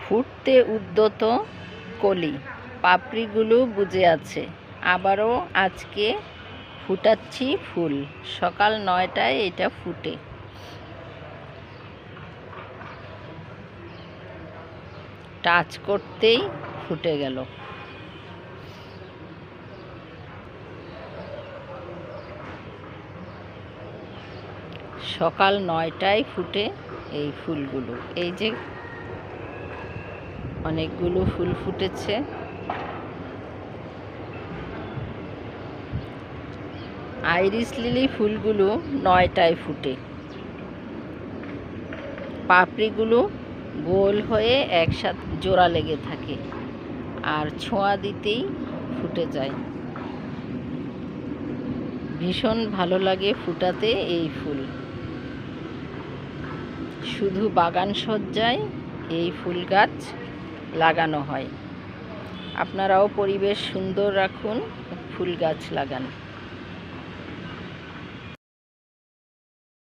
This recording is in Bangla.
ফুটতে উদ্যত কলি, পাপড়িগুলো বুজে আছে। আবারও আজকে ফুটাচ্ছি ফুল। সকাল 9টায় এটা ফুটে। টাচ করতেই ফুটে গেল। সকাল 9টায় ফুটে এই ফুলগুলো। এই যে অনেকগুলো ফুল ফুটেছে। আইরিস লিলি ফুলগুলো 9টায় ফুটে। পাপড়িগুলো গোল হয়ে একসাথে জোড়া লেগে থাকে, আর ছোঁয়া দিতেই ফুটে যায়। ভীষণ ভালো লাগে ফুটাতে এই ফুল। শুধু বাগান সজ্জায় এই ফুল গাছ লাগানো হয়। আপনারাও পরিবেশ সুন্দর রাখুন, ফুল গাছ লাগান।